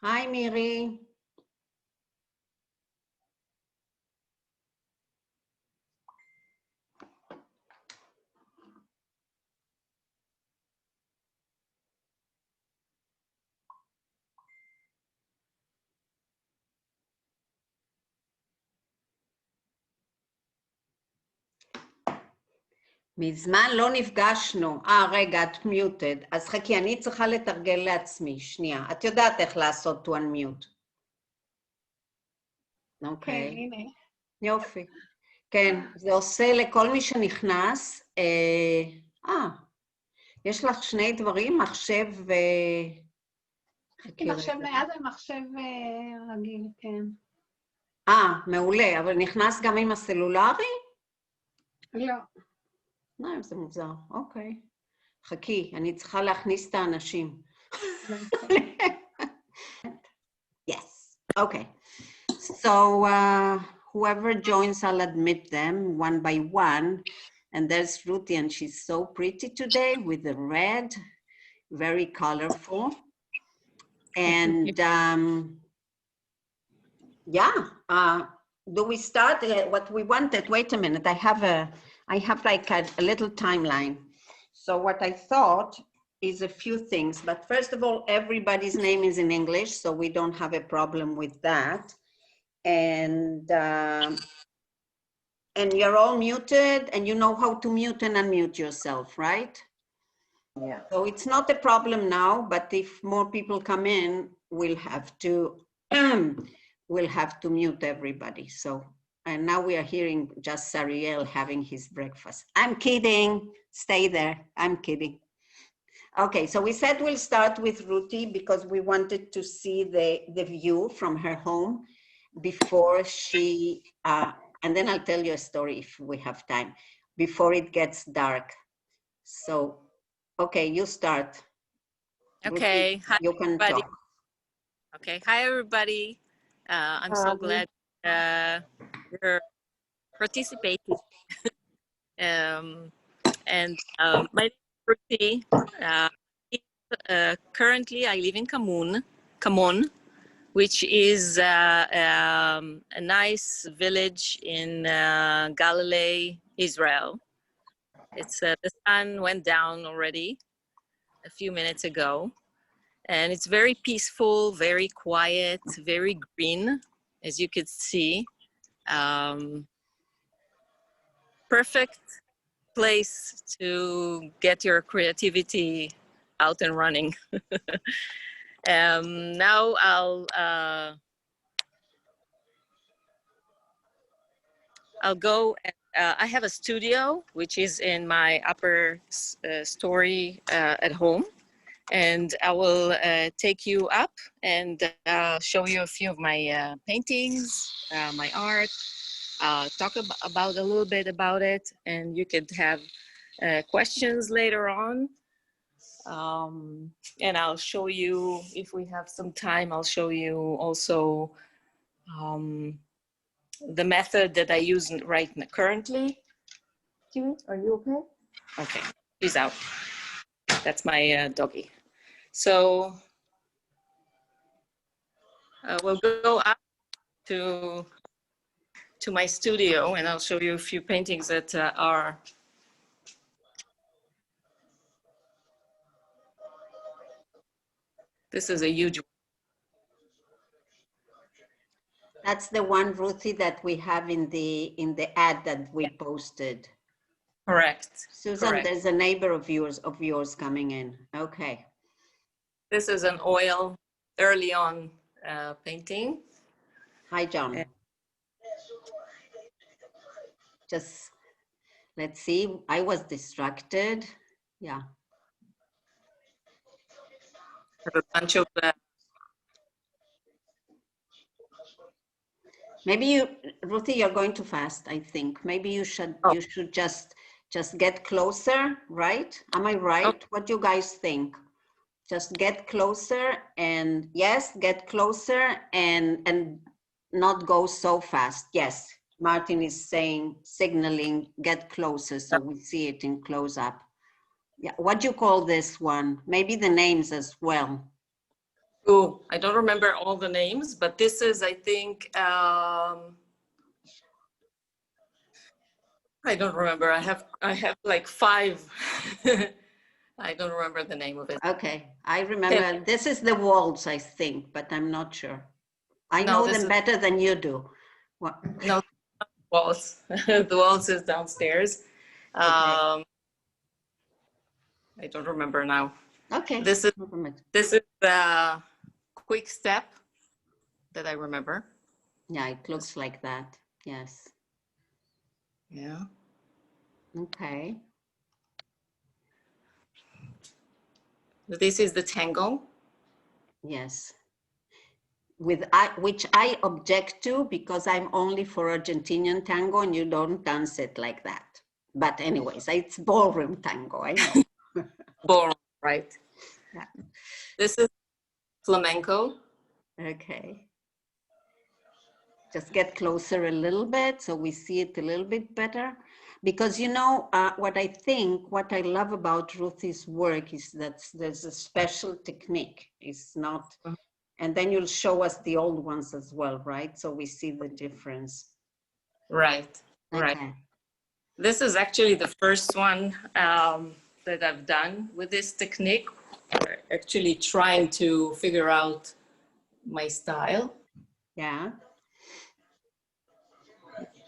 Hi, Miri. מזמן לא נפגשנו. רגע, את מיוטד. אז חכי, אני צריכה לתרגל לעצמי. שנייה. את יודעת איך לעשות to unmute. אוקיי. כן, הנה. יופי. כן, זה עושה לכל מי שנכנס. יש לך שני דברים, מחשב ו... כי מחשב נייד ומחשב רגיל, כן. מעולה, אבל נכנס גם עם הסלולרי? לא. זה מוזר, אוקיי. חכי, אני צריכה להכניס את האנשים. Yes, okay. So whoever joins, I'll admit them one by one. And there's Ruthy, and she's so pretty today with the red, very colorful. And yeah, do we start what we wanted? Wait a minute, I have like a little timeline. So what I thought is a few things, but first of all, everybody's name is in English, so we don't have a problem with that. And you're all muted, and you know how to mute and unmute yourself, right? Yeah. So it's not a problem now, but if more people come in, we'll have to mute everybody. So, and now we are hearing just Sariel having his breakfast. I'm kidding. Stay there. I'm kidding. Okay, so we said we'll start with Ruthy because we wanted to see the view from her home before she, and then I'll tell you a story if we have time, before it gets dark. So, okay, you start. Okay, Ruthy, hi you can everybody. talk. Okay, hi everybody. I'm so glad you're participating. My name is Ruthy. Currently, I live in Kamon, which is a nice village in Galilee, Israel. It's the sun went down already a few minutes ago. And it's very peaceful, very quiet, very green, as you could see. Perfect place to get your creativity out and running. Now I'll go. I have a studio, which is in my upper story at home. And I will take you up and show you a few of my paintings, my art, talk about a little bit about it, and you could have questions later on. And I'll show you, if we have some time, I'll show you also the method that I use right now, currently. Are you okay? Okay, she's out. That's my doggy. So we'll go up to my studio, and I'll show you a few paintings that are. This is a huge one. That's the one, Ruthy, that we have in the ad that we posted. Correct. Susan, correct. There's a neighbor of yours coming in. Okay. This is an oil early on painting. Hi, John. Just let's see. I was distracted. Yeah. I have a bunch of. Maybe you, Ruthy, you're going too fast. I think maybe you should just get closer, right? Am I right? Okay. What do you guys think? Just get closer, and yes, get closer and not go so fast. Yes, Martin is signaling, get closer, so we see it in close up. Yeah, what do you call this one? Maybe the names as well. Oh, I don't remember all the names, but this is, I think, I don't remember. I have like 5. I don't remember the name of it. Okay, I remember. This is the waltz, I think, but I'm not sure. I know them better than you do. What? No, waltz. The waltz is downstairs. Okay. I don't remember now. Okay. This is the quick step that I remember. Yeah, it looks like that. Yes. Yeah. Okay. This is the tango. Yes. Which I object to because I'm only for Argentinian tango and you don't dance it like that. But anyways, it's ballroom tango, I know. Ballroom, right? Yeah. This is flamenco. Okay. Just get closer a little bit so we see it a little bit better. Because you know, what I love about Ruthy's work is that there's a special technique. It's not, and then you'll show us the old ones as well, right? So we see the difference. Right, right. Okay. This is actually the first one that I've done with this technique. Actually trying to figure out my style. Yeah.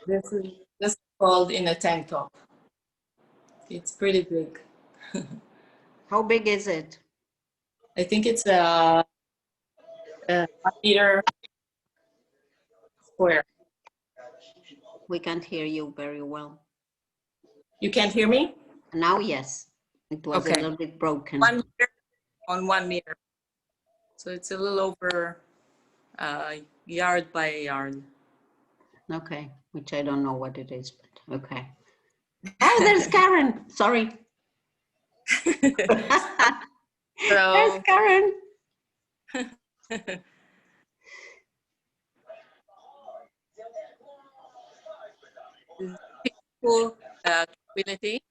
This is called In a Tank Top. It's pretty big. How big is it? I think it's a 1 meter square. We can't hear you very well. You can't hear me? Now, yes. It was a little bit broken. 1 meter on 1 meter. So it's a little over yard by yard. Okay, which I don't know what it is, but okay. Oh, there's Karen. Sorry. There's Karen. Peaceful tranquility.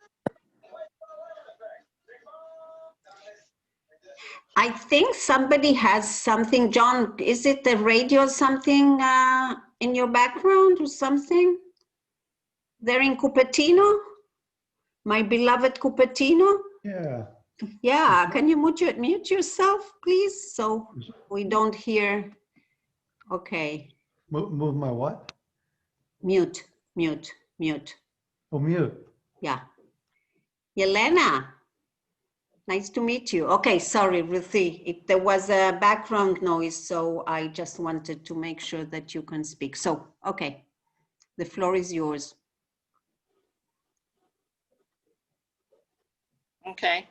I think somebody has something. John, is it the radio or something in your background or something? They're in Cupertino? My beloved Cupertino? Yeah. Yeah, can you mute yourself, please? So we don't hear. Okay. Move my what? Mute. Oh, mute. Yeah. Yelena, nice to meet you. Okay, sorry, Ruthy. There was a background noise, so I just wanted to make sure that you can speak. So, okay, the floor is yours. Okay.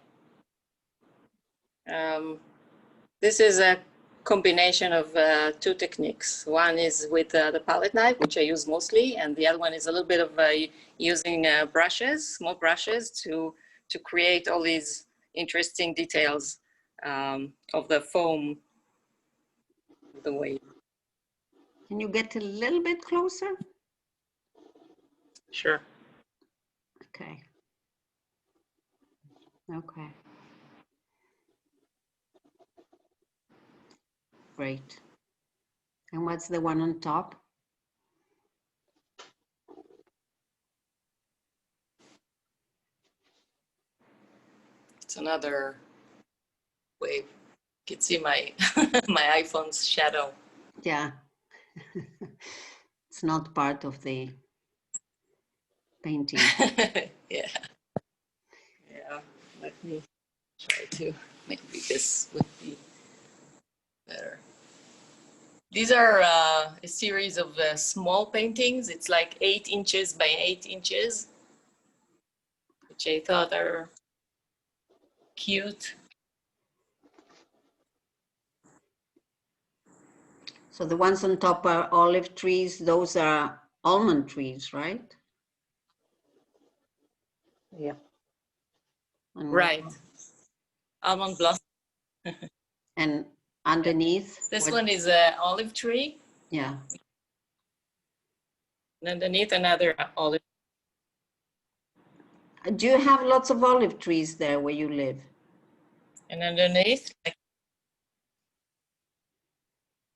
This is a combination of 2 techniques. One is with the palette knife, which I use mostly, and the other one is a little bit of using brushes, small brushes, to create all these interesting details of the foam, the wave. Can you get a little bit closer? Sure. Okay. Okay. Great. And what's the one on top? It's another wave. You can see my my iPhone's shadow. Yeah. It's not part of the painting. Yeah. Yeah. Let me try to, maybe this would be better. These are a series of small paintings. It's like 8 inches by 8 inches, which I thought are cute. So the ones on top are olive trees. Those are almond trees, right? Yeah. And Right. Almond blossom. And underneath? This one is an olive tree. Yeah. And underneath another olive. Do you have lots of olive trees there where you live? And underneath, like,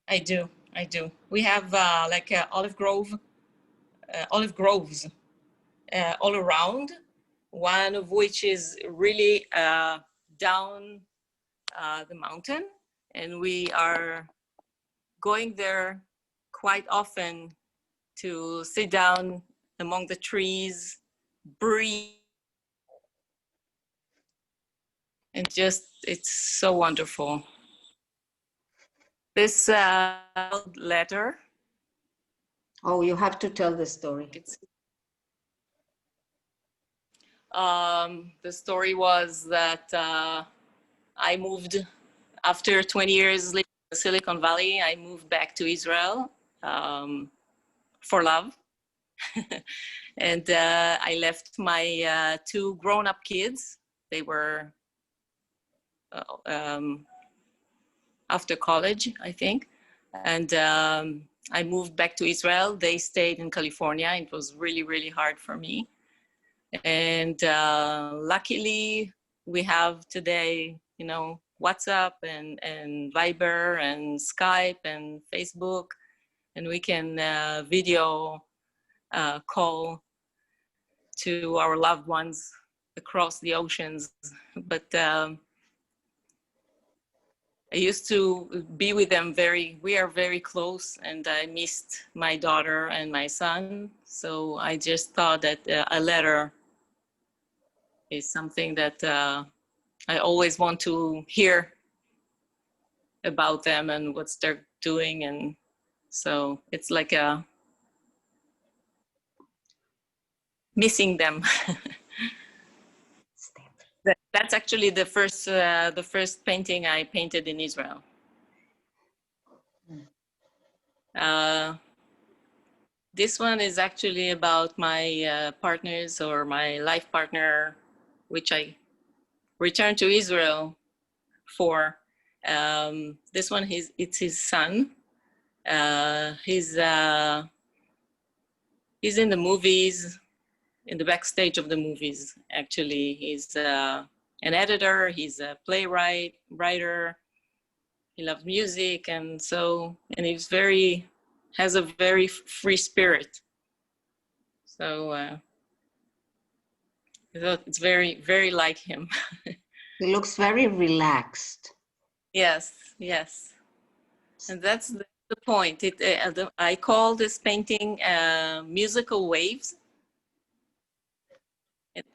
I do. I do. We have like olive groves all around. One of which is really down the mountain, and we are going there quite often to sit down among the trees, breathe, and just, it's so wonderful. This letter. Oh, you have to tell the story. The story was that I moved after 20 years living in Silicon Valley. I moved back to Israel for love. And I left my two grown-up kids. They were after college, I think. And I moved back to Israel. They stayed in California. It was really, really hard for me. And luckily, we have today, you know, WhatsApp and Viber and Skype and Facebook, and we can video call to our loved ones across the oceans. But I used to be with them we are very close, and I missed my daughter and my son. So I just thought that a letter is something that I always want to hear about them and what they're doing. And so it's like missing them. That's actually the first painting I painted in Israel. This one is actually about my partners, or my life partner, which I returned to Israel for. This one, it's his son. He's in the movies, in the backstage of the movies. Actually, he's an editor. He's a playwright, writer. He loves music, and has a very free spirit. So I thought it's very, very like him. He looks very relaxed. Yes, yes. And that's the point. I call this painting musical waves.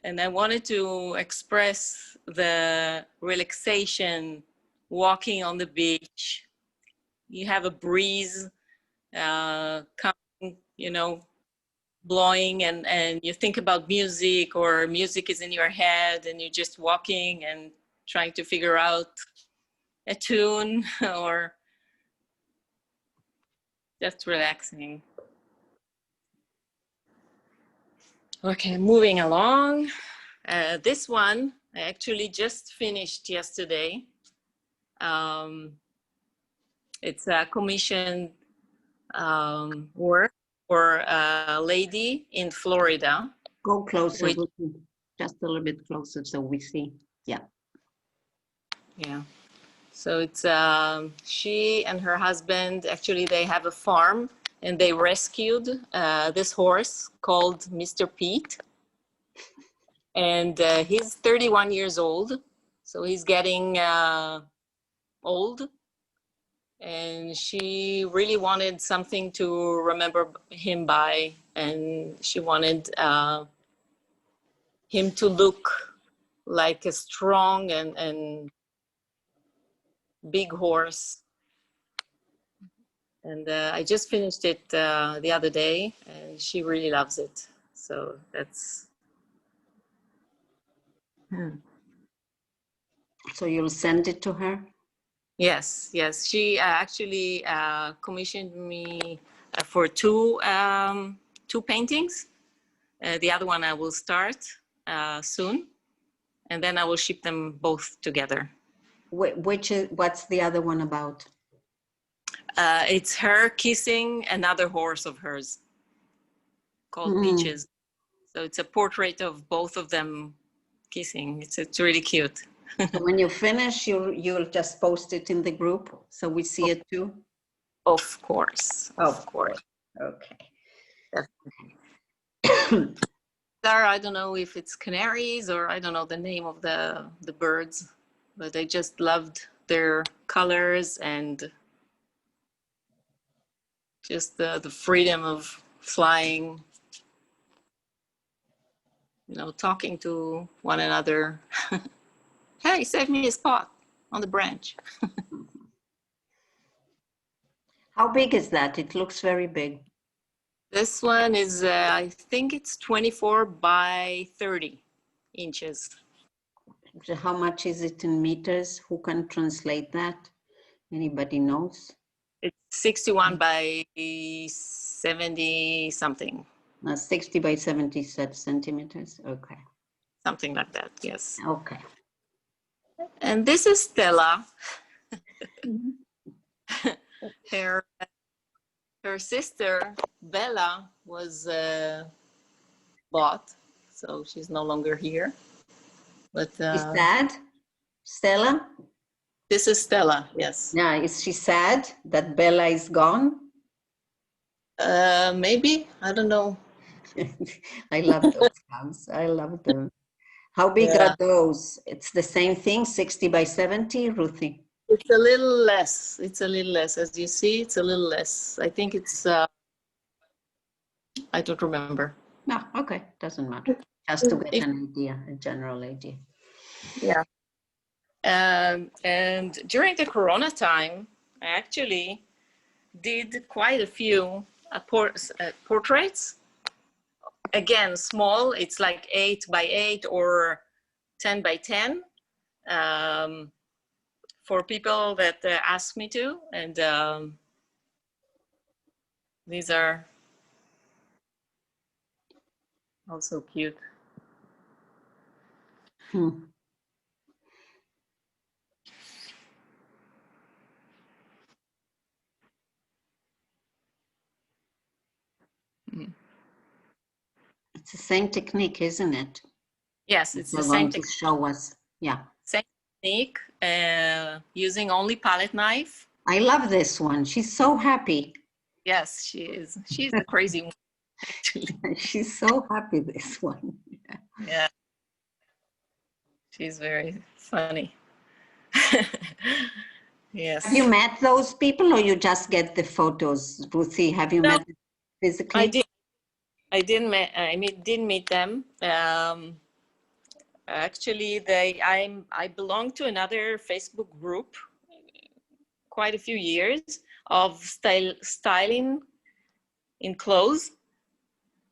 And I wanted to express the relaxation, walking on the beach. You have a breeze coming, you know, blowing, and you think about music, or music is in your head, and you're just walking and trying to figure out a tune or just relaxing. Okay, moving along. This one I actually just finished yesterday. It's a commissioned work for a lady in Florida. Go closer, just a little bit closer so we see. Yeah. Yeah. So it's she and her husband, actually they have a farm, and they rescued this horse called Mr. Pete. And he's 31 years old, so he's getting old. And she really wanted something to remember him by, and she wanted him to look like a strong and big horse. And I just finished it the other day, and she really loves it. So that's... So you'll send it to her? Yes, yes. She actually commissioned me for two paintings. The other one I will start soon, and then I will ship them both together. What's the other one about? It's her kissing another horse of hers called Peaches. So it's a portrait of both of them kissing. It's really cute. So when you finish, you'll just post it in the group so we see it too? Of course, Of course. Okay. There, I don't know if it's canaries or I don't know the name of the birds, but I just loved their colors and just the freedom of flying, you know, talking to one another. Hey, save me a spot on the branch. How big is that? It looks very big. This one is, I think it's 24 by 30 inches. So how much is it in meters? Who can translate that? Anybody knows? It's 61 by 70 something. 60 by 70 centimeters. Okay. Something like that, yes. Okay. And this is Stella. Her sister, Bella, was bought, so she's no longer here. But Is sad? Stella? this is Stella, yes. Yeah, is she sad that Bella is gone? Maybe, I don't know. I love those cows. I love them. How big are those? It's the same thing, 60 by 70, Ruthy? It's a little less. It's a little less. As you see, it's a little less. I think it's, I don't remember. No, okay, doesn't matter. Just to get an idea, a general idea. Yeah. And during the Corona time, I actually did quite a few portraits. Again, small, it's like 8 by 8 or 10 by 10 for people that ask me to. And these are also cute. It's the same technique, isn't it? Yes, it's the same same to show us. Yeah. Same technique, using only palette knife. I love this one. She's so happy. Yes, she is. She's a crazy one, actually. She's so happy, this one. Yeah. She's very funny. Yes. Have you met those people or you just get the photos, Ruthy? Have you met them physically? I didn't meet them. Actually, I belong to another Facebook group quite a few years of styling in clothes.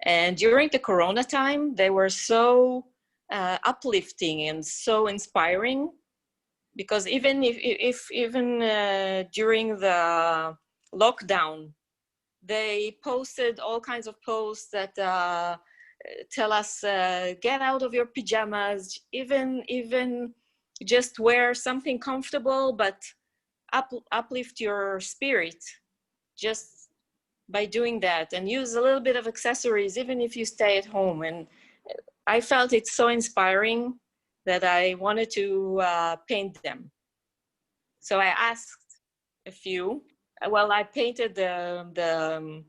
And during the Corona time, they were so uplifting and so inspiring, because even if during the lockdown, they posted all kinds of posts that tell us, get out of your pajamas, even just wear something comfortable, but uplift your spirit just by doing that, and use a little bit of accessories, even if you stay at home. And I felt it's so inspiring that I wanted to paint them. So I asked a few. Well, I painted the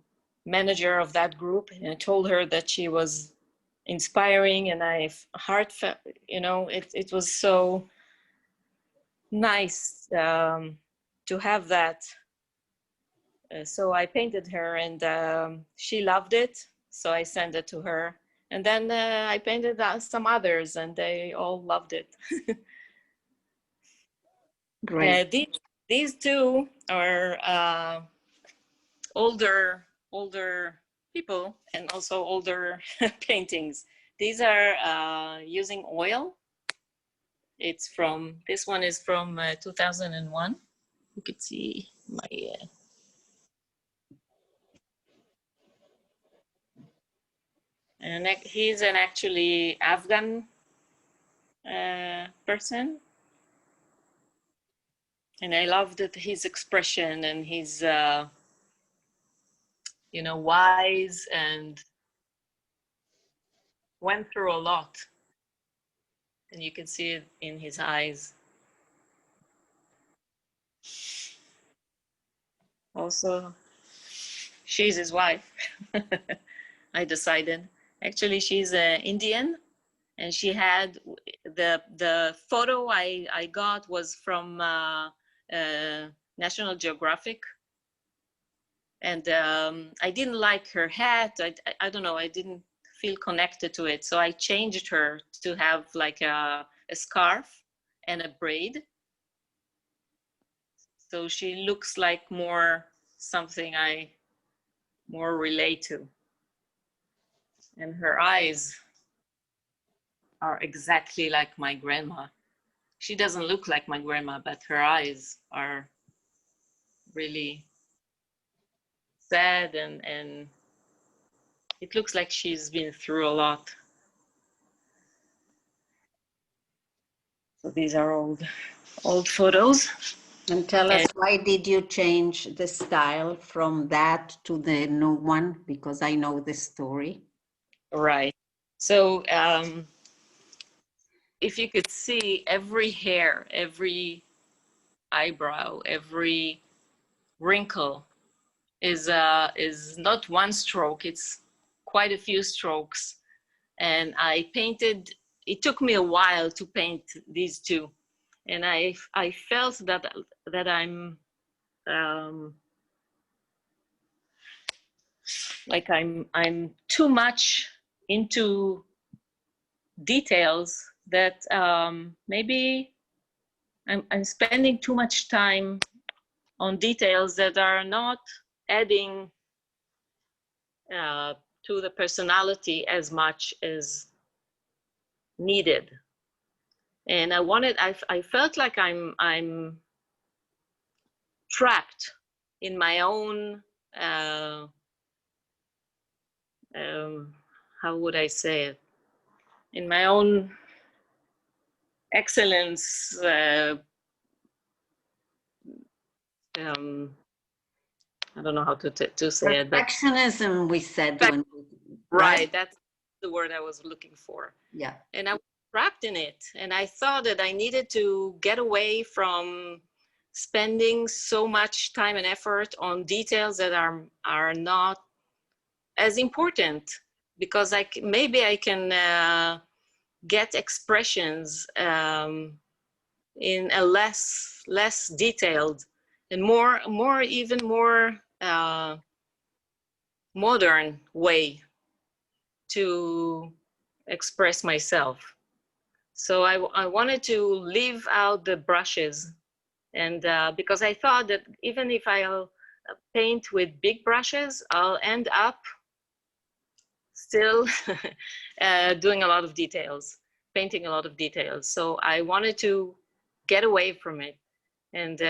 manager of that group, and I told her that she was inspiring, and heartfelt, you know, it was so nice to have that. So I painted her, and she loved it. So I sent it to her. And then I painted some others, and they all loved it. Great. These two are older people, and also older paintings. These are using oil. This one is from 2001. You could see my and he's an actually Afghan person, and I loved his expression, and his you know, wise, and went through a lot, and you can see it in his eyes. Also, she's his wife. I decided. Actually, she's Indian, and she had the photo I got was from National Geographic, and I didn't like her hat. I don't know. I didn't feel connected to it, so I changed her to have like a scarf and a braid. So she looks like more something I more relate to. And her eyes are exactly like my grandma. She doesn't look like my grandma, but her eyes are really sad, and it looks like she's been through a lot. So these are old photos. And tell us, why did you change the style from that to the new one? Because I know the story. Right. So if you could see every hair, every eyebrow, every wrinkle is not one stroke, it's quite a few strokes. And I painted, it took me a while to paint these two. And I felt that I'm like I'm too much into details, that maybe I'm spending too much time on details that are not adding to the personality as much as needed. And I felt like I'm trapped in my own, how would I say it? In my own excellence, I don't know how to say it, but Perfectionism, we said. When right, that's the word I was looking for. Yeah. And I was trapped in it. And I thought that I needed to get away from spending so much time and effort on details that are not as important, because maybe I can get expressions in a less detailed and even more modern way to express myself. So I wanted to leave out the brushes, and because I thought that even if I'll paint with big brushes, I'll end up still doing a lot of details, painting a lot of details. So I wanted to get away from it. And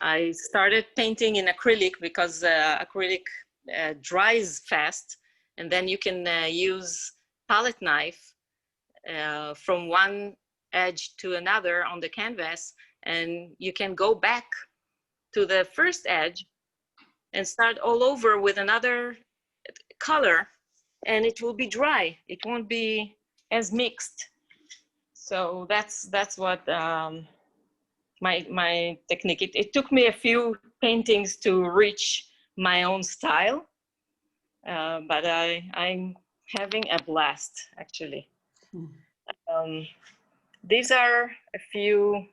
I started painting in acrylic, because acrylic dries fast, and then you can use palette knife from one edge to another on the canvas, and you can go back to the first edge and start all over with another color, and it will be dry. It won't be as mixed. So that's what my technique. It took me a few paintings to reach my own style, but I'm having a blast, actually. These are a few.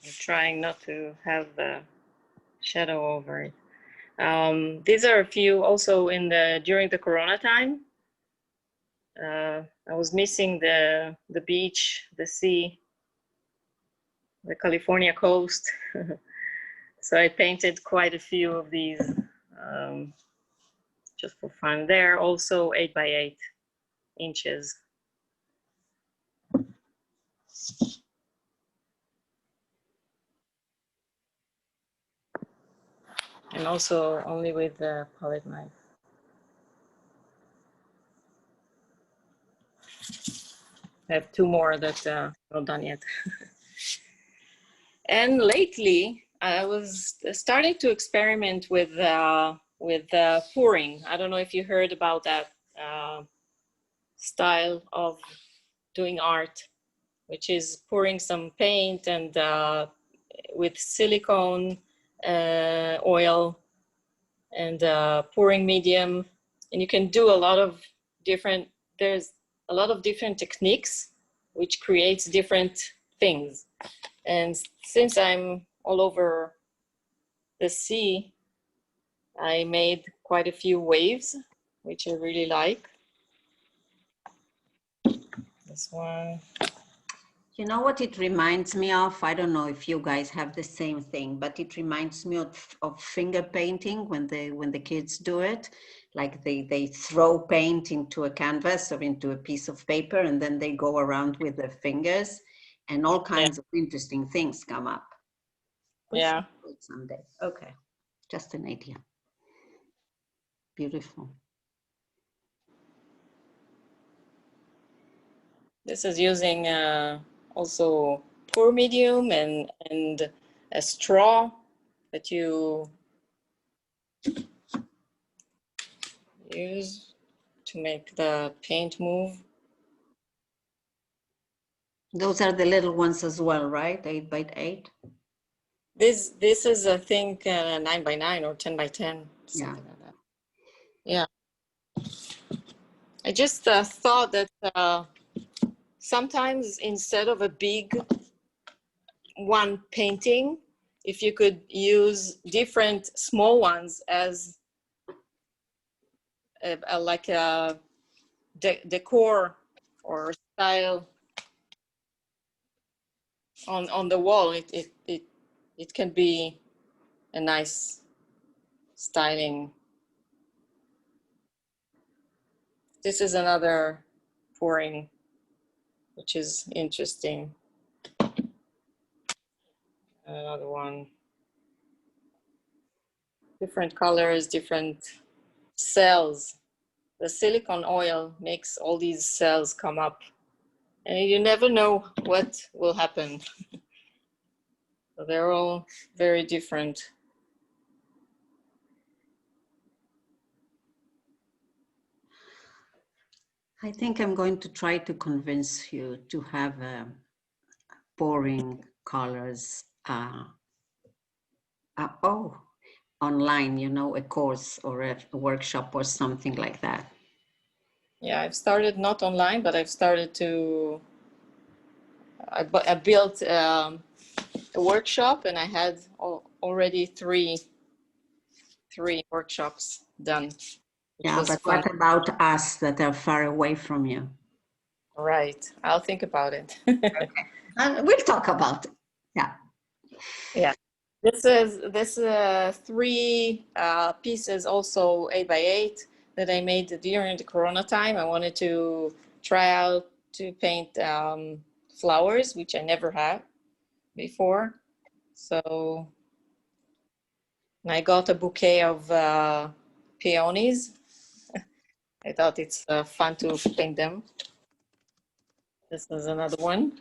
I'm trying not to have the shadow over it. These are a few also during the Corona time. I was missing the beach, the sea, the California coast. So I painted quite a few of these just for fun. They're also 8 by 8 inches. And also only with the palette knife. I have two more that not done yet. And lately, I was starting to experiment with pouring. I don't know if you heard about that style of doing art. which is pouring some paint and with silicone oil and pouring medium. And you can do a lot of different, there's a lot of different techniques which creates different things. And since I'm all over the sea, I made quite a few waves, which I really like. This one. You know what it reminds me of? I don't know if you guys have the same thing, but it reminds me of finger painting when the kids do it. Like they throw paint into a canvas or into a piece of paper, and then they go around with their fingers, and all kinds of interesting things come up. Yeah. Someday. Okay, just an idea. Beautiful. This is using also pour medium and a straw that you use to make the paint move. Those are the little ones as well, right? 8 by 8. This is, I think, 9 by 9 or 10 by 10, something like that. Yeah. I just thought that sometimes instead of a big one painting, if you could use different small ones as like a decor or style on the wall, it can be a nice styling. This is another pouring, which is interesting. Another one. Different colors, different cells. The silicone oil makes all these cells come up, and you never know what will happen. So they're all very different. I think I'm going to try to convince you to have pouring colors online, you know, a course or a workshop or something like that. Yeah, I've started not online, but I've started to, I built a workshop, and I had already three workshops done. Yeah, but fun. What about us that are far away from you? Right, I'll think about it. Okay. We'll talk about it. Yeah. Yeah. This is 3 pieces, also 8 by 8, that I made during the Corona time. I wanted to try out to paint flowers, which I never had before. So I got a bouquet of peonies. I thought it's fun to paint them. This is another one.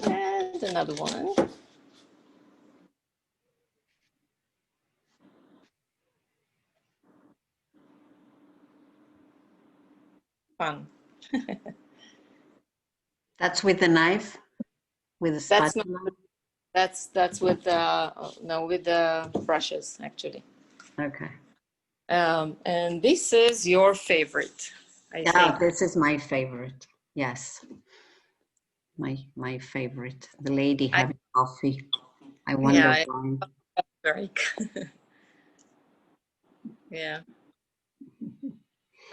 And another one. Fun. That's with the knife? With the spatula? That's with no, with the brushes, actually. Okay. And this is your favorite, I think. This is my favorite. Yes. My favorite. The lady having coffee. I wonder why. Very. Yeah.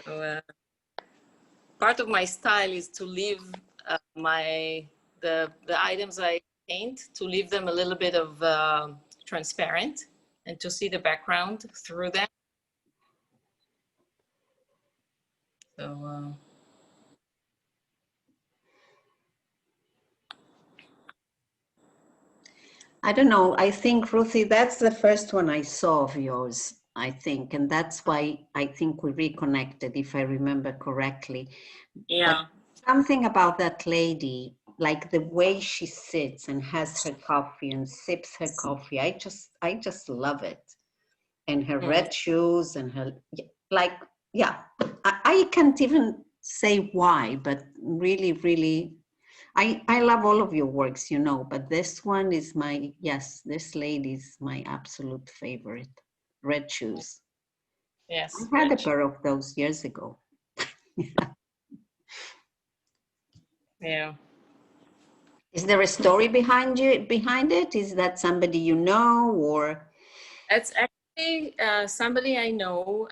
So, part of my style is to leave the items I paint, to leave them a little bit of transparent and to see the background through them. So I don't know. I think, Ruthy, that's the first one I saw of yours, I think. And that's why I think we reconnected, if I remember correctly. yeah. But something about that lady, like the way she sits and has her coffee and sips her coffee, I just love it. and her red shoes and her, like, yeah, I can't even say why, but really, really, I love all of your works, you know, but this one is my, yes, this lady's my absolute favorite. Red shoes. Yes. I had a pair of those years ago. Yeah. Is there a story behind it? Is that somebody you know, or? It's actually somebody I know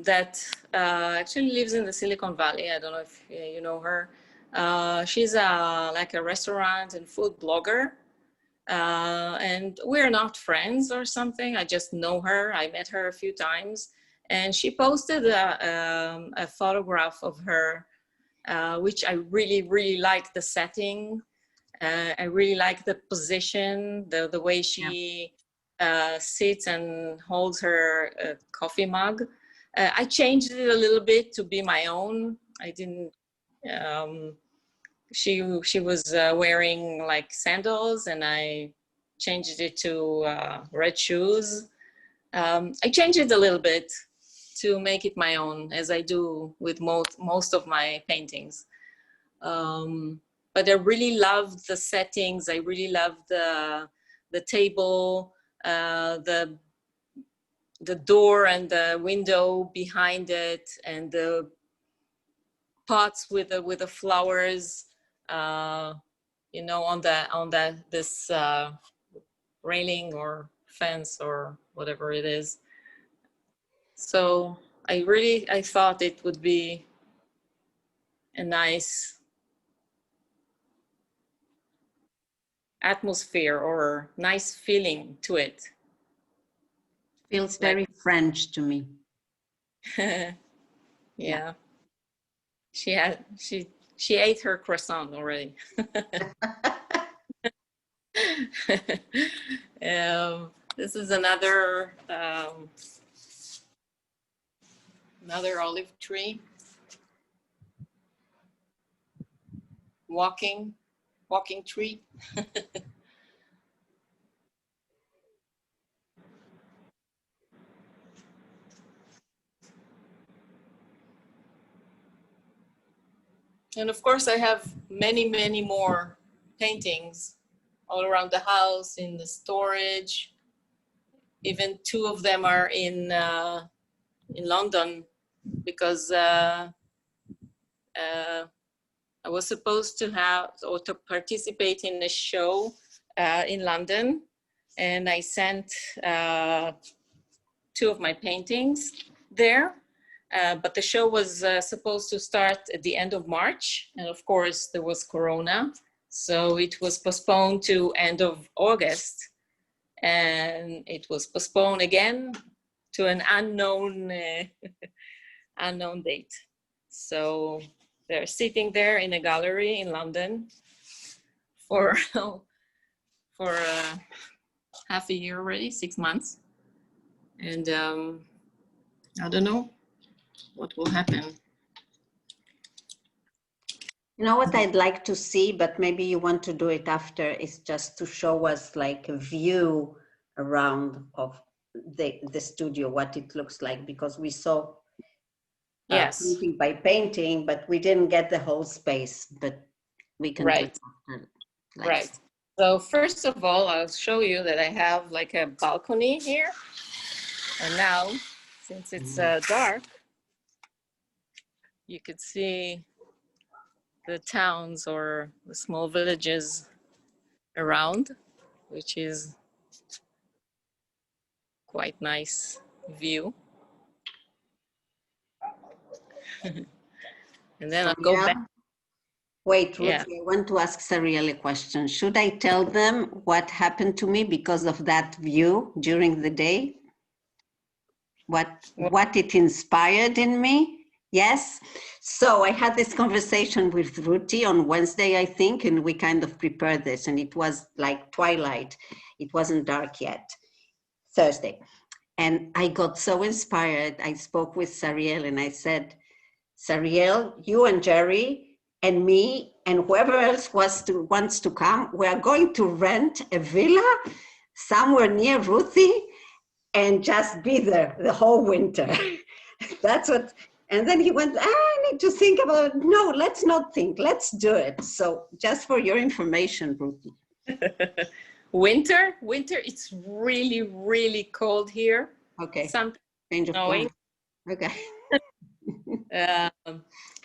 that actually lives in the Silicon Valley. I don't know if you know her. She's like a restaurant and food blogger. And we're not friends or something. I just know her. I met her a few times. And she posted a photograph of her, which I really, really like the setting. I really like the position, the way she sits and holds her coffee mug. I changed it a little bit to be my own. I didn't. She was wearing like sandals, and I changed it to red shoes. I changed it a little bit to make it my own, as I do with most of my paintings. But I really loved the settings. I really loved the table, the door and the window behind it, and the pots with the flowers, you know, on this railing or fence or whatever it is. So I thought it would be a nice atmosphere or nice feeling to it. Feels very French to me. Yeah. She ate her croissant already. This is another olive tree. Walking tree. And of course, I have many, many more paintings all around the house, in the storage. Even 2 of them are in London, because I was supposed to have or to participate in a show in London, and I sent 2 of my paintings there. But the show was supposed to start at the end of March, and of course there was Corona, so it was postponed to end of August, and it was postponed again to an unknown unknown date. So they're sitting there in a gallery in London for half a year already, 6 months, and I don't know what will happen. You know what I'd like to see, but maybe you want to do it after, is just to show us like a view around of the studio, what it looks like, because we saw Yes, painting by painting, but we didn't get the whole space, but we can do it after. Like, right. So first of all, I'll show you that I have like a balcony here. And now, since it's dark, you could see the towns or the small villages around, which is quite nice view. And then I'll go back. Wait, Ruthy, I want to ask Sariel a question. Should I tell them what happened to me because of that view during the day? What it inspired in me? Yes. So I had this conversation with Ruthy on Wednesday, I think, and we kind of prepared this, and it was like twilight. It wasn't dark yet. Thursday. And I got so inspired. I spoke with Sariel and I said, Sariel, you and Jerry and me and whoever else wants to come, we are going to rent a villa somewhere near Ruthy, and just be there the whole winter. That's what, and then he went, I need to think about it. No, let's not think, let's do it. So just for your information, Ruthy. Winter, it's really, really cold here. Okay, Sometimes change of plan. Okay.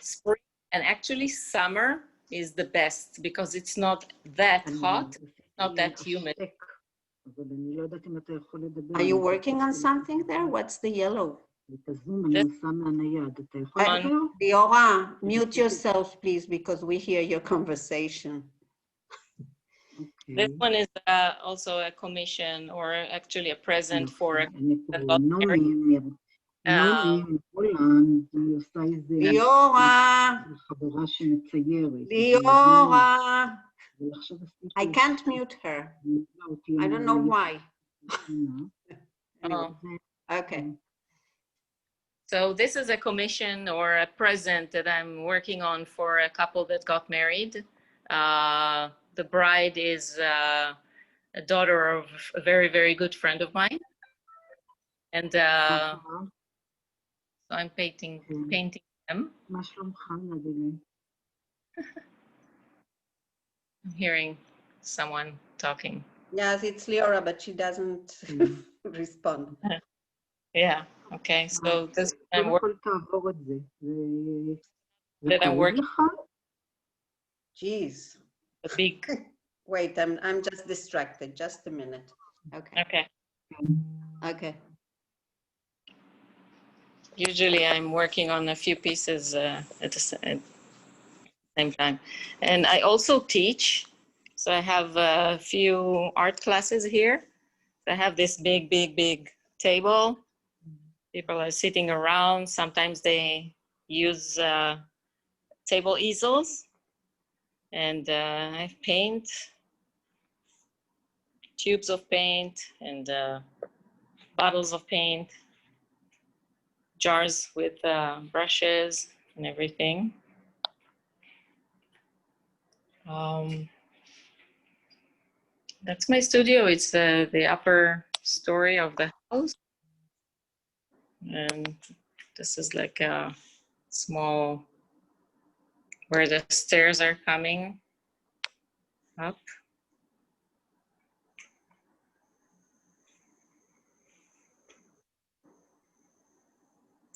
Spring and actually summer is the best because it's not that hot, not that humid. Are you working on something there? What's the yellow? Liora, mute yourself, please, because we hear your conversation. This one is also a commission, or actually a present for a that got married. Liora, Liora, I can't mute her. I don't know why. Oh. Okay. So this is a commission or a present that I'm working on for a couple that got married. The bride is a daughter of a very, very good friend of mine. And so I'm painting them. I'm hearing someone talking. Yes, it's Liora, but she doesn't respond. Yeah, okay. So this I'm working. Jeez. The big. Wait, I'm just distracted. Just a minute. Okay. Okay. Okay. Usually I'm working on a few pieces at the same time. And I also teach. So I have a few art classes here. I have this big, big, big table. People are sitting around. Sometimes they use table easels. And I paint, tubes of paint and bottles of paint, jars with brushes and everything. That's my studio. It's the upper story of the house. And this is like a small, where the stairs are coming up.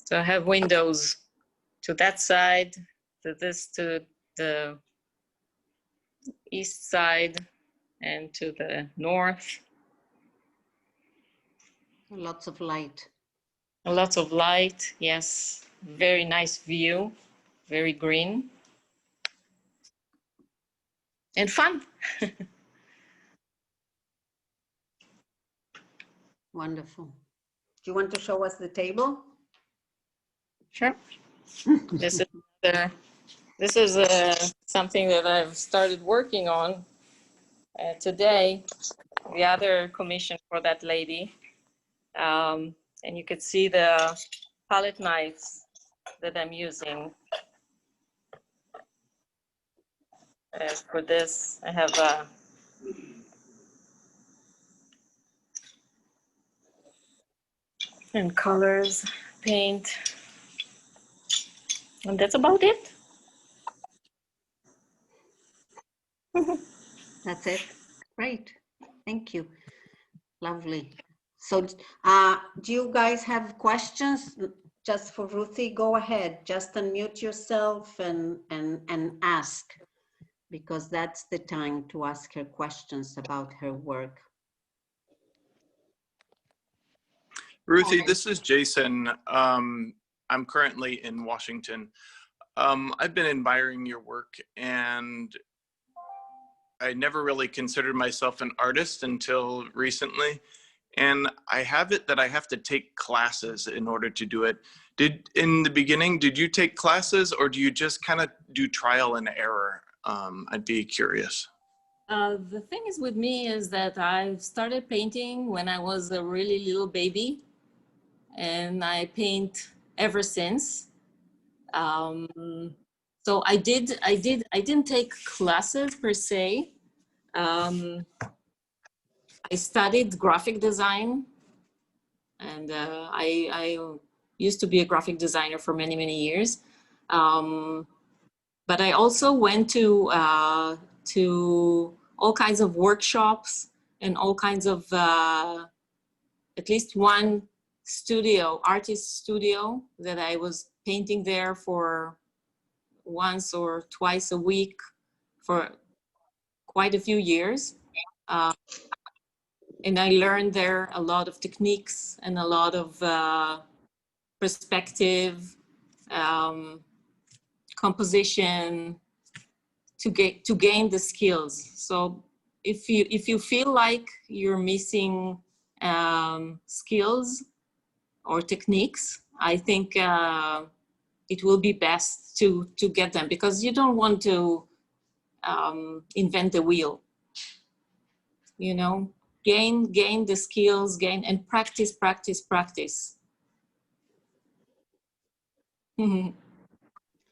So I have windows to that side, to the east side, and to the north. Lots of light. Lots of light, yes. Very nice view, very green. And fun. Wonderful. Do you want to show us the table? Sure. This is something that I've started working on today. The other commission for that lady, and you could see the palette knives that I'm using. For this, I have and colors, paint, and that's about it. That's it. Great. Thank you. Lovely. So do you guys have questions? Just for Ruthy, go ahead. Just unmute yourself and ask, because that's the time to ask her questions about her work. Ruthy, this is Jason. I'm currently in Washington. I've been admiring your work, and I never really considered myself an artist until recently. And I have it that I have to take classes in order to do it. In the beginning, did you take classes, or do you just kind of do trial and error? I'd be curious. The thing is with me is that I started painting when I was a really little baby, and I paint ever since. So I didn't take classes per se. I studied graphic design And I used to be a graphic designer for many, many years. But I also went to all kinds of workshops and all kinds of, at least one studio, artist studio, that I was painting there for once or twice a week for quite a few years. And I learned there a lot of techniques and a lot of perspective, composition, to gain the skills. So if you feel like you're missing skills or techniques, I think it will be best to get them, because you don't want to invent the wheel. You know, gain the skills, and practice.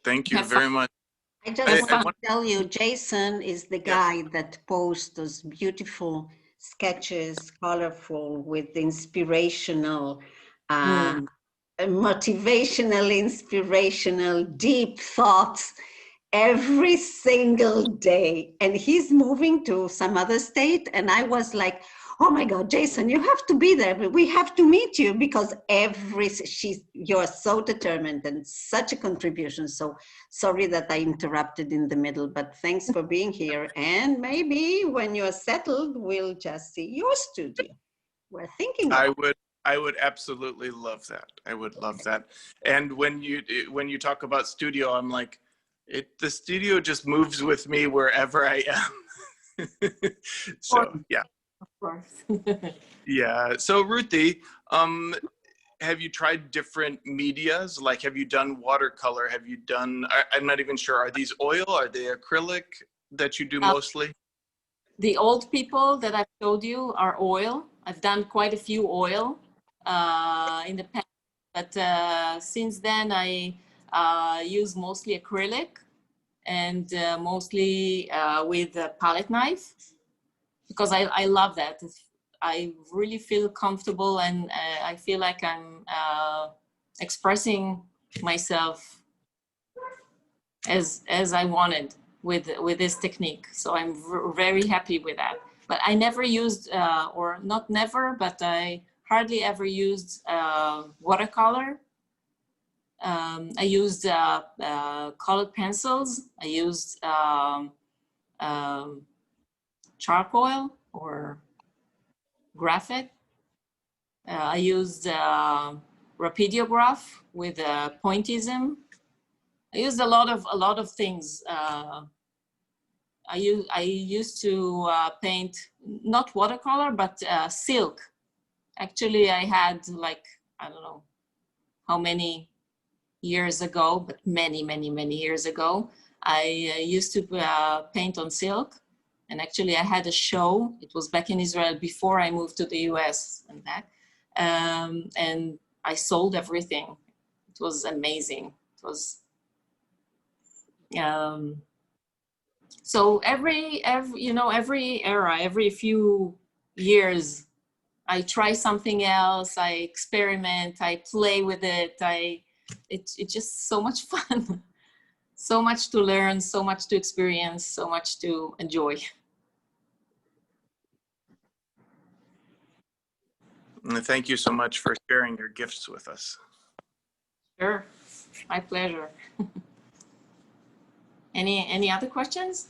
Thank you Have fun. very much. I just want fun. to tell you, Jason is the Yes. guy that posts those beautiful sketches, colorful, with inspirational, motivational, inspirational, deep thoughts every single day. And he's moving to some other state. And I was like, oh my God, Jason, you have to be there. We have to meet you, because you're so determined and such a contribution. So sorry that I interrupted in the middle, but thanks for being here. And maybe when you're settled, we'll just see your studio. We're thinking about it. I would absolutely love that. I would love that. And when you talk about studio, I'm like, the studio just moves with me wherever I am. So yeah. Of course. Yeah. So Ruthy, have you tried different medias? Like, have you done watercolor? Have you done, I'm not even sure, are these oil? Are they acrylic that you do mostly? The old people that I've showed you are oil. I've done quite a few oil in the past, but since then I use mostly acrylic, and mostly with a palette knife, because I love that. I really feel comfortable, and I feel like I'm expressing myself as I wanted with this technique. So I'm very happy with that. But I never used, or not never, but I hardly ever used watercolor. I used colored pencils. I used charcoal or graphite. I used rapidograph with pointillism. I used a lot of things. I used to paint not watercolor, but silk. Actually, I had, like, I don't know how many years ago, but many years ago, I used to paint on silk. And actually I had a show. It was back in Israel before I moved to the US and back. And I sold everything. It was amazing. It was, so every era, every few years, I try something else. I experiment. I play with it. It's just so much fun. So much to learn, so much to experience, so much to enjoy. Thank you so much for sharing your gifts with us. Sure, my pleasure. Any other questions?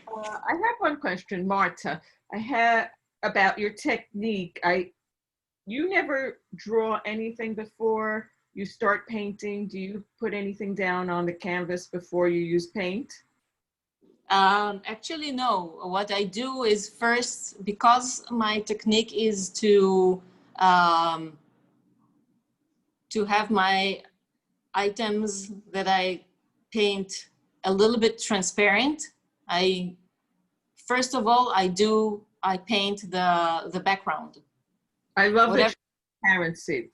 I have one question, Marta. I had about your technique. You never draw anything before you start painting. Do you put anything down on the canvas before you use paint? Actually, no. What I do is first, because my technique is to have my items that I paint a little bit transparent. First of all, I paint the background. I love the transparency.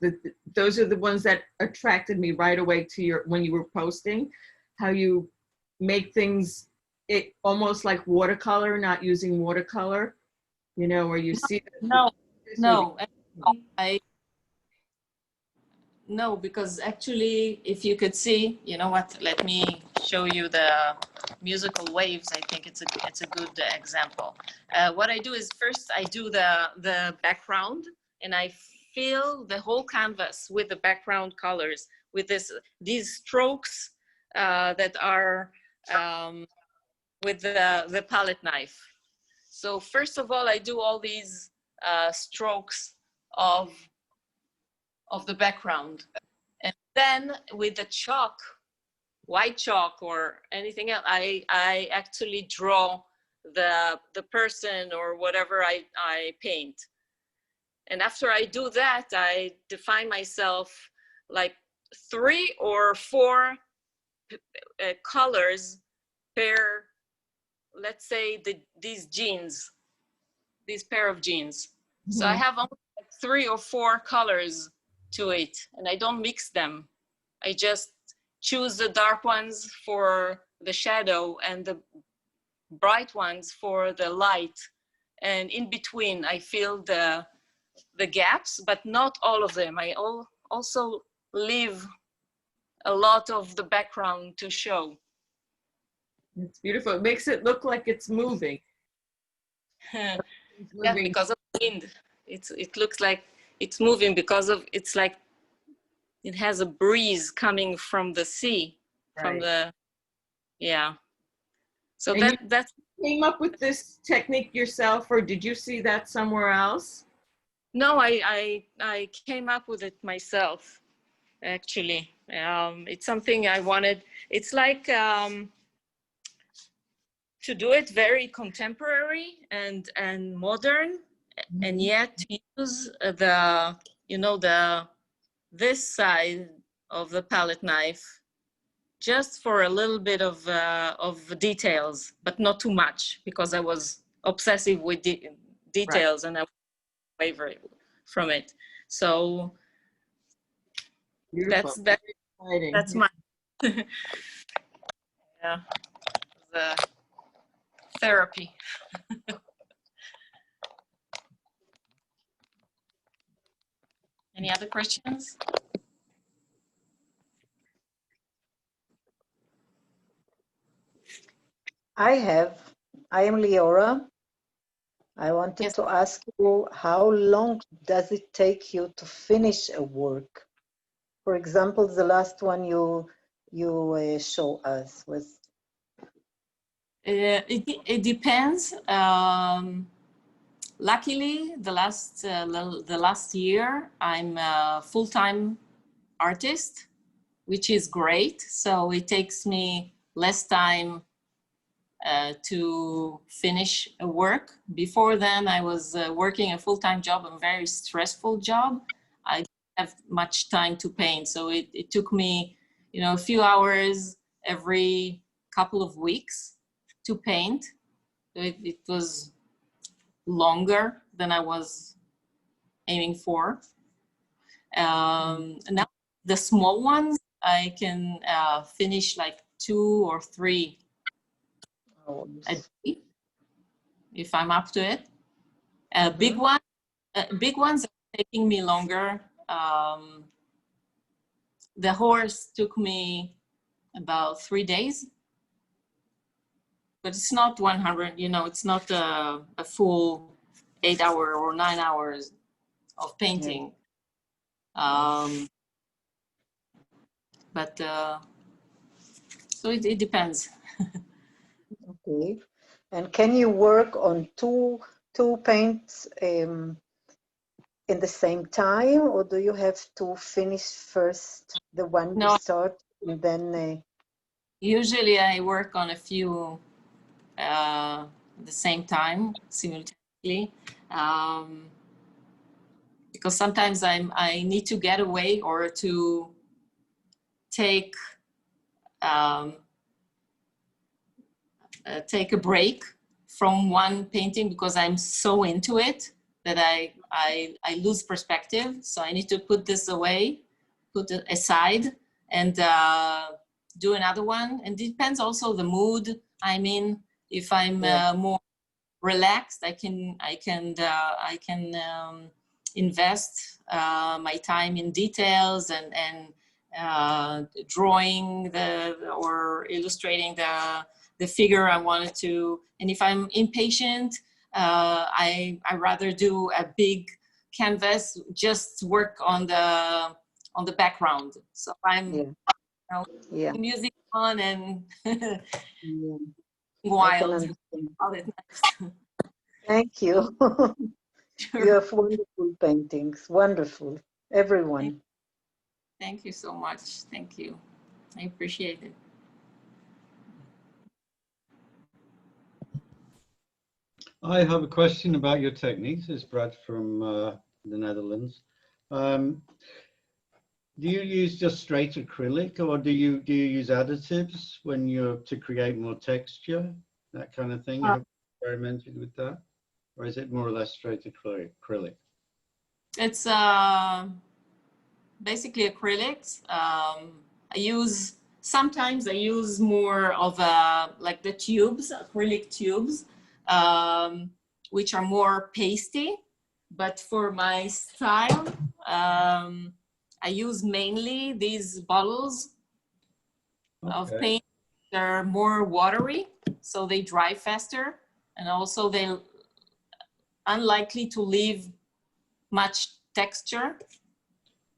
Those are the ones that attracted me right away to when you were posting, how you make things almost like watercolor, not using watercolor, where you see. No. No, because actually, if you could see, you know what, let me show you the musical waves. I think it's a good example. What I do is first I do the background, and I fill the whole canvas with the background colors, with these strokes that are with the palette knife. So first of all, I do all these strokes of the background. And then with the chalk, white chalk or anything else, I actually draw the person or whatever I paint. And after I do that, I define myself like 3 or 4 colors per, let's say, these jeans, this pair of jeans. Mm-hmm. So I have only like 3 or 4 colors to it, and I don't mix them. I just choose the dark ones for the shadow and the bright ones for the light. And in between, I fill the gaps, but not all of them. I also leave a lot of the background to show. It's beautiful. It makes it look like it's moving. Yeah, because of the wind. It looks like it's moving because of, it's like it has a breeze coming from the sea, right. From the, yeah. So and that's came up with this technique yourself, or did you see that somewhere else? No, I came up with it myself, actually. It's something I wanted. It's like to do it very contemporary and modern, mm-hmm. and yet to use the, you know, this side of the palette knife just for a little bit of details, but not too much, because I was obsessive with details, right. And I waver from it. So beautiful. that's my yeah, the therapy. Any other questions? I am Leora. I wanted Yes. to ask you, how long does it take you to finish a work? For example, the last one you show us was. It depends. Luckily, the last year, I'm a full-time artist, which is great. So it takes me less time to finish a work. Before then, I was working a full-time job, a very stressful job. I didn't have much time to paint. So it took me, you know, a few hours every couple of weeks to paint. It was longer than I was aiming for. Now the small ones, I can finish like 2 or 3 a day if I'm up to it. Big ones are taking me longer. The horse took me about 3 days, but it's not 100. You know, it's not a full 8 hour or 9 hours of painting. But so it depends. Okay. And can you work on two paints in the same time, or do you have to finish first the one you start and then? Usually I work on a few at the same time, simultaneously, because sometimes I need to get away or to take take a break from one painting, because I'm so into it that I lose perspective. So I need to put this away, put it aside, and do another one. And it depends also the mood I'm in. If I'm more relaxed, I can invest my time in details and drawing or illustrating the figure I wanted to. And if I'm impatient, I rather do a big canvas, just work on the background. So I'm music on and wild. Thank you. Sure. You have wonderful paintings. Wonderful. Everyone. Thank you so much. Thank you. I appreciate it. I have a question about your techniques. It's Brad from the Netherlands. Do you use just straight acrylic, or do you use additives when you're to create more texture, that kind of thing? Have you experimented with that, or is it more or less straight acrylic? It's basically acrylics. Sometimes I use more of like the tubes, acrylic tubes, which are more pasty. But for my style, I use mainly these bottles of paint. They're more watery, so they dry faster, and also they're unlikely to leave much texture.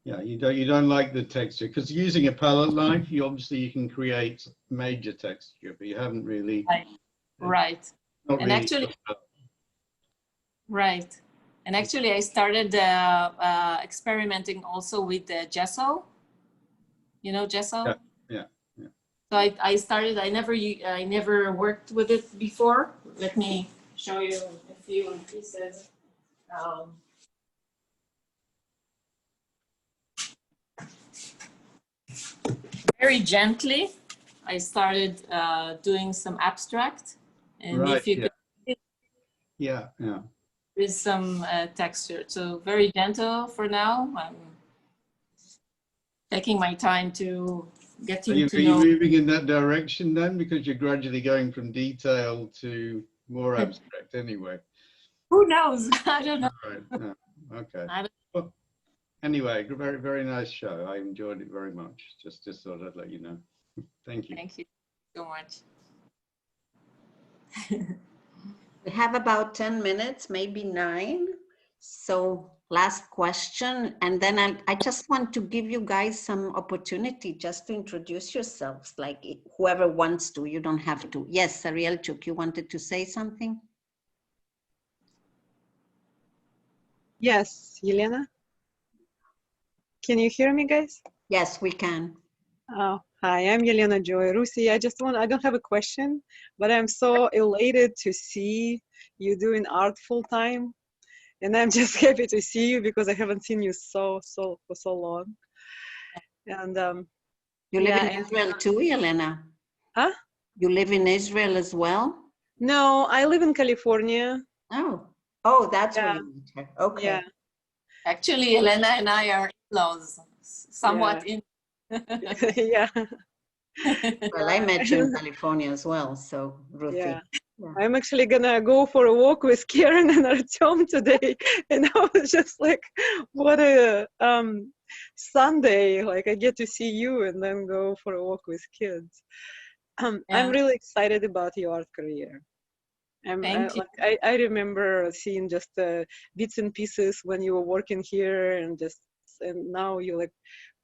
Yeah, you don't like the texture, because using a palette knife, you can create major texture, but you haven't really. Right. Not and really actually, right. And actually, I started experimenting also with the gesso. You know gesso? Yeah. So I started. I never worked with it before. Let me show you a few pieces. Very gently, I started doing some abstract, and right, if you could, yeah. with some texture. So very gentle for now. I'm taking my time to get you to know. Are you moving in that direction then? Because you're gradually going from detail to more abstract anyway. Who knows? I don't know. Right. Okay. Well, anyway, very, very nice show. I enjoyed it very much. Just thought I'd let you know. Thank you. Thank you so much. We have about 10 minutes, maybe 9. So last question, and then I just want to give you guys some opportunity just to introduce yourselves, like whoever wants to, you don't have to. Yes, Ariel Chuk, you wanted to say something? Yes, Yelena. Can you hear me, guys? Yes, we can. Oh, hi, I'm Yelena Joy Ruthy. I don't have a question, but I'm so elated to see you doing art full time. And I'm just happy to see you because I haven't seen you for so long. And you live in Israel too, Yelena? Huh? You live in Israel as well? No, I live in California. Oh, that's where you meet her. Okay. Yeah. Actually, Elena and I are in-laws, somewhat in. Yeah. Well, I met you in California as well, so Ruthy. Yeah. I'm actually gonna go for a walk with Karen and Artyom today, and I was just like, what a Sunday, like I get to see you and then go for a walk with kids. I'm really excited about your art career. Thank you. I remember seeing just bits and pieces when you were working here, and now you're like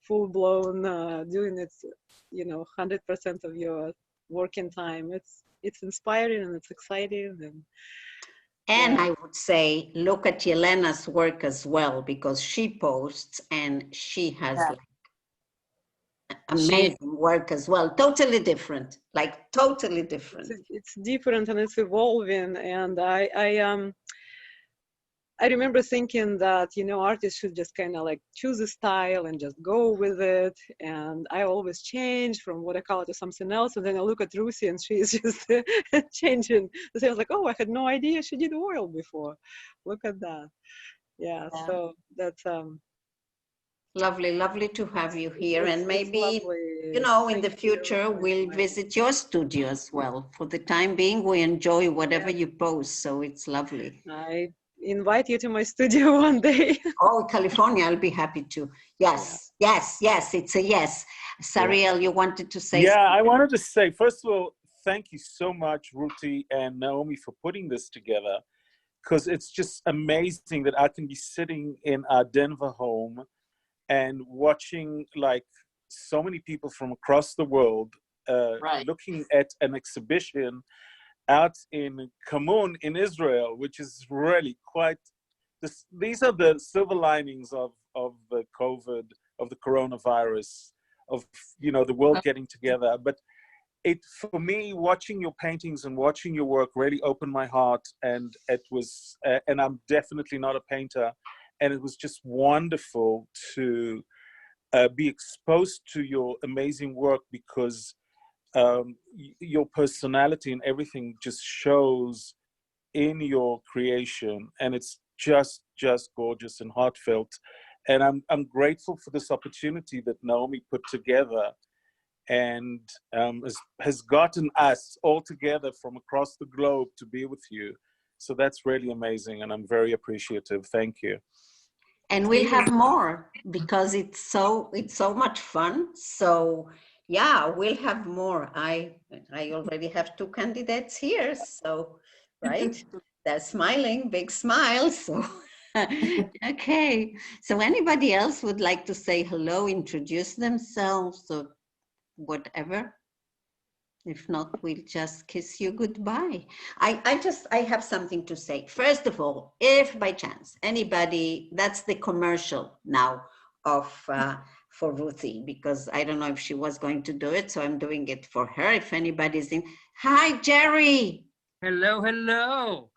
full blown doing it, 100% of your working time. It's inspiring and it's exciting. And I would say, look at Yelena's work as well, because she posts and she has like amazing work as well. Totally different, like totally different. It's different and it's evolving. And I remember thinking that, artists should just kind of like choose a style and just go with it. And I always change from watercolor to something else. And then I look at Ruthy and she's just changing. So I was like, oh, I had no idea she did oil before. Look at that. Yeah. So that's lovely to have you here. And maybe, in the future, we'll visit your studio as well. For the time being, we enjoy whatever you post. So it's lovely. invite you to my studio one day. Oh, California, I'll be happy to. Yes, yes, yes, it's a yes. Sariel, you wanted to say Yeah, something? I wanted to say, first of all, thank you so much, Ruthy and Naomi, for putting this together, because it's just amazing that I can be sitting in our Denver home and watching like so many people from across the world Right. looking at an exhibition out in Kamun in Israel, which is really quite, these are the silver linings of the COVID, of the coronavirus, of, you know, the world getting together. But it, for me, watching your paintings and watching your work really opened my heart, and it was, and I'm definitely not a painter, and it was just wonderful to be exposed to your amazing work, because your personality and everything just shows in your creation, and it's just gorgeous and heartfelt. And I'm grateful for this opportunity that Naomi put together, and has gotten us all together from across the globe to be with you. So that's really amazing, and I'm very appreciative. Thank you. And we'll have more, because it's so much fun. So yeah, we'll have more. I already have 2 candidates here, so right, they're smiling, big smile. So okay, so anybody else would like to say hello, introduce themselves, or whatever? If not, we'll just kiss you goodbye. I have something to say. First of all, if by chance anybody, that's the commercial now of for Ruthy, because I don't know if she was going to do it, so I'm doing it for her. If anybody's in, hi Jerry. Hello, hello.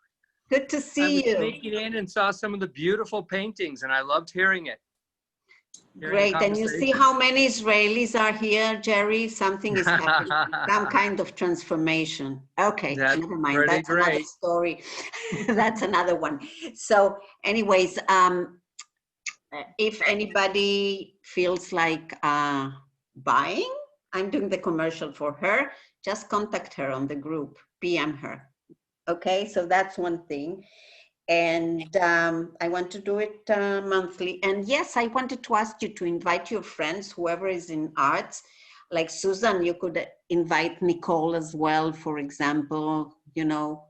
Good to see I you. was sneaking in and saw some of the beautiful paintings, and I loved hearing it. Great, and you see how many Israelis are here, Jerry? Something is happening, some kind of transformation. Okay, That's never mind, pretty that's another great. story. That's another one. So anyways, if anybody feels like buying, I'm doing the commercial for her, just contact her on the group, PM her. Okay, so that's one thing. And I want to do it monthly. And yes, I wanted to ask you to invite your friends, whoever is in arts. Like Susan, you could invite Nicole as well, for example. You know,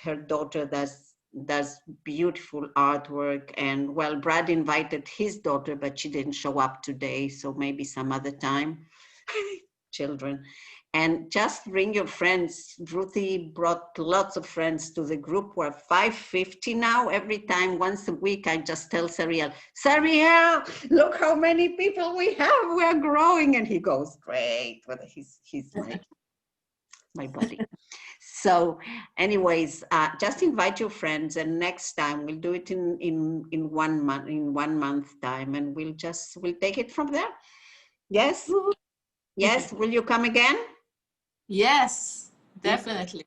her daughter does beautiful artwork. And well, Brad invited his daughter, but she didn't show up today, so maybe some other time. Children. And just bring your friends. Ruthy brought lots of friends to the group. We're 550 now. Every time, once a week, I just tell Sariel, look how many people we have. We're growing. And he goes, great. Well, he's my buddy. So anyways, just invite your friends, and next time we'll do it in 1 month, in 1 month time, and we'll take it from there. Yes? Yes, will you come again? Yes, definitely.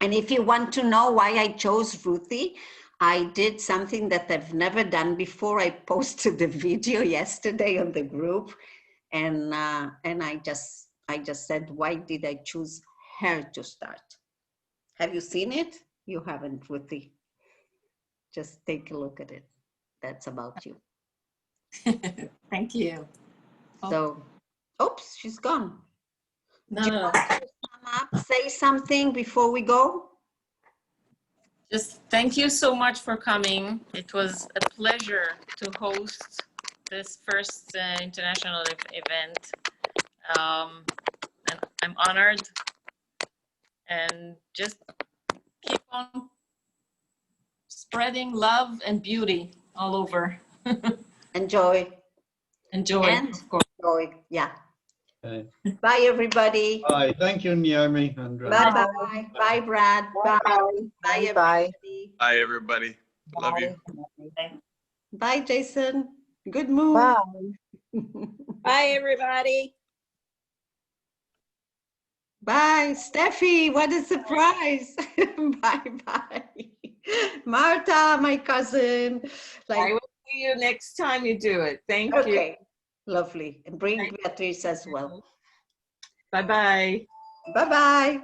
And if you want to know why I chose Ruthy, I did something that I've never done before. I posted the video yesterday on the group, and I just said, why did I choose her to start? Have you seen it? You haven't, Ruthy. Just take a look at it. That's about you. Thank you. So, oops, she's gone. No, Do you want to sum up, say something before we go? just thank you so much for coming. It was a pleasure to host this first international event. And I'm honored. And just keep on spreading love and beauty all over. Enjoy. Enjoy, And of course. enjoy, yeah. Okay. Bye, everybody. Bye. Thank you, Naomi. And Bye-bye. Bye, Brad. Bye. Bye, Bye. everybody. Bye, everybody. Love you. Bye, Jason. Good move. Bye. Bye, everybody. Bye, Steffi. What a surprise. Bye-bye. Marta, my cousin. I will see you next time you do it. Thank you. Okay, lovely. And bring Beatrice as well. Bye-bye. Bye-bye.